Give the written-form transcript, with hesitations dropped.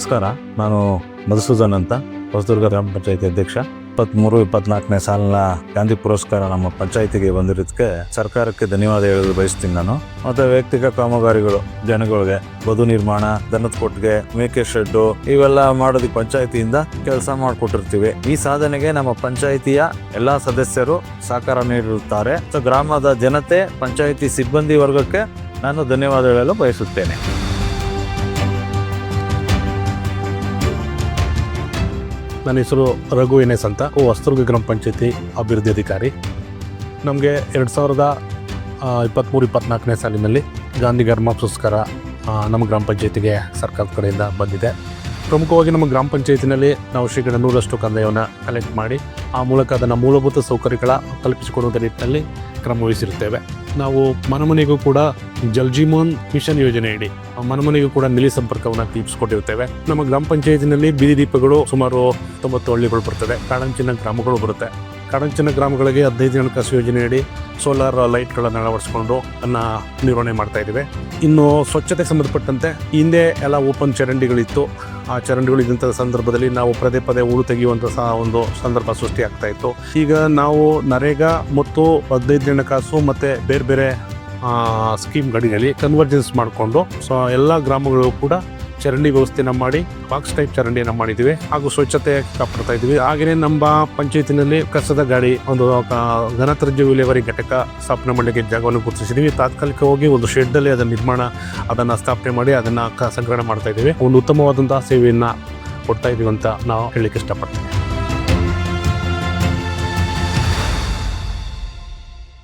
ನಮಸ್ಕಾರ, ನಾನು ಮಧುಸೂದನ್ ಅಂತ, ಹೊಸದುರ್ಗ ಗ್ರಾಮ ಪಂಚಾಯತಿ ಅಧ್ಯಕ್ಷ. 23-24ನೇ ಸಾಲಿನ ಗಾಂಧಿ ಪುರಸ್ಕಾರ ನಮ್ಮ ಪಂಚಾಯತಿಗೆ ಬಂದಿರೋದಕ್ಕೆ ಸರ್ಕಾರಕ್ಕೆ ಧನ್ಯವಾದ ಹೇಳಲು ಬಯಸ್ತೀನಿ ನಾನು. ಮತ್ತೆ ವೈಯಕ್ತಿಕ ಕಾಮಗಾರಿಗಳು, ಜನಗಳಿಗೆ ಬದು ನಿರ್ಮಾಣ, ದನದ ಕೊಟ್ಟಿಗೆ, ಮೇಕೆ ಶೆಡ್ಡು ಇವೆಲ್ಲ ಮಾಡೋದಕ್ಕೆ ಪಂಚಾಯತಿಯಿಂದ ಕೆಲಸ ಮಾಡಿಕೊಟ್ಟಿರ್ತೀವಿ. ಈ ಸಾಧನೆಗೆ ನಮ್ಮ ಪಂಚಾಯತಿಯ ಎಲ್ಲಾ ಸದಸ್ಯರು ಸಹಕಾರ ನೀಡಿರುತ್ತಾರೆ. ಗ್ರಾಮದ ಜನತೆ, ಪಂಚಾಯತಿ ಸಿಬ್ಬಂದಿ ವರ್ಗಕ್ಕೆ ನಾನು ಧನ್ಯವಾದ ಹೇಳಲು ಬಯಸುತ್ತೇನೆ. ನನ್ನ ಹೆಸರು ರಘು ಎನ್ಎಸ್ ಅಂತ, ಹೊಸದುರ್ಗ ಗ್ರಾಮ ಪಂಚಾಯತಿ ಅಭಿವೃದ್ಧಿ ಅಧಿಕಾರಿ. ನಮಗೆ 2023-24ನೇ ಸಾಲಿನಲ್ಲಿ ಗಾಂಧಿ ಧರ್ಮ ಪುರಸ್ಕಾರ ನಮ್ಮ ಗ್ರಾಮ ಪಂಚಾಯತಿಗೆ ಸರ್ಕಾರದ ಕಡೆಯಿಂದ ಬಂದಿದೆ. ಪ್ರಮುಖವಾಗಿ ನಮ್ಮ ಗ್ರಾಮ ಪಂಚಾಯತಿನಲ್ಲಿ ನಾವು 100% ಕಂದಾಯವನ್ನು ಕಲೆಕ್ಟ್ ಮಾಡಿ ಆ ಮೂಲಕ ಅದನ್ನು ಮೂಲಭೂತ ಸೌಕರ್ಯಗಳ ಕಲ್ಪಿಸಿಕೊಡುವುದರ ನಿಟ್ಟಿನಲ್ಲಿ ಕ್ರಮವಹಿಸಿರುತ್ತೇವೆ. ನಾವು ಮನೆಮನೆಗೂ ಕೂಡ ಜಲ್ ಜೀವನ್ ಮಿಷನ್ ಯೋಜನೆಯಡಿ ಮನೆಮನೆಗೂ ಕೂಡ ನೀಲಿ ಸಂಪರ್ಕವನ್ನು ಕಲ್ಪಿಸಿಕೊಟ್ಟಿರುತ್ತೇವೆ. ನಮ್ಮ ಗ್ರಾಮ ಪಂಚಾಯತಿನಲ್ಲಿ ಬೀದಿ ದೀಪಗಳು ಸುಮಾರು 90 ಹಳ್ಳಿಗಳು ಬರ್ತದೆ. ಕಾಡಂಚಿನ ಗ್ರಾಮಗಳು ಬರುತ್ತೆ. ಕಾಡಂಚಿನ ಗ್ರಾಮಗಳಿಗೆ 15 ಹಣಕಾಸು ಯೋಜನೆಯಡಿ ಸೋಲಾರ್ ಲೈಟ್ಗಳನ್ನು ಅಳವಡಿಸಿಕೊಂಡು ಅದನ್ನು ನಿರ್ವಹಣೆ ಮಾಡ್ತಾ ಇದ್ದೀವಿ. ಇನ್ನು ಸ್ವಚ್ಛತೆ ಸಂಬಂಧಪಟ್ಟಂತೆ ಹಿಂದೆ ಎಲ್ಲ ಓಪನ್ ಚರಂಡಿಗಳಿತ್ತು. ಆ ಚರಂಡಿಗಳು ಇದ್ದಂಥ ಸಂದರ್ಭದಲ್ಲಿ ನಾವು ಪದೇ ಹೂಳು ತೆಗೆಯುವಂಥ ಒಂದು ಸಂದರ್ಭ ಸೃಷ್ಟಿ ಆಗ್ತಾ ಇತ್ತು. ಈಗ ನಾವು ನರೇಗಾ ಮತ್ತು 15 ಹಣಕಾಸು ಮತ್ತು ಬೇರೆ ಸ್ಕೀಮ್ಗಳಲ್ಲಿ ಕನ್ವರ್ಜೆನ್ಸ್ ಮಾಡಿಕೊಂಡು ಎಲ್ಲ ಗ್ರಾಮಗಳು ಕೂಡ ಚರಂಡಿ ವ್ಯವಸ್ಥೆನ ಮಾಡಿ ಬಾಕ್ಸ್ ಟೈಪ್ ಚರಂಡಿಯನ್ನು ಮಾಡಿದ್ದೀವಿ ಹಾಗೂ ಸ್ವಚ್ಛತೆ ಕಾಪಾಡ್ತಾ ಇದ್ದೀವಿ. ಹಾಗೆಯೇ ನಮ್ಮ ಪಂಚಾಯತಿನಲ್ಲಿ ಕಸದ ಗಾಡಿ, ಒಂದು ಘನತ್ಯಾಜ್ಯ ವಿಲೇವಾರಿ ಘಟಕ ಸ್ಥಾಪನೆ ಮಾಡಲಿಕ್ಕೆ ಜಾಗವನ್ನು ಗುರುತಿಸಿದ್ದೀವಿ. ತಾತ್ಕಾಲಿಕವಾಗಿ ಒಂದು ಶೆಡ್ಡಲ್ಲಿ ಅದನ್ನು ಸ್ಥಾಪನೆ ಮಾಡಿ ಅದನ್ನು ಸಂಗ್ರಹಣೆ ಮಾಡ್ತಾ ಇದ್ದೀವಿ. ಒಂದು ಉತ್ತಮವಾದಂತಹ ಸೇವೆಯನ್ನು ಕೊಡ್ತಾ ಇದ್ದೀವಿ ಅಂತ ನಾವು ಹೇಳಲಿಕ್ಕೆ ಇಷ್ಟಪಡ್ತೀವಿ.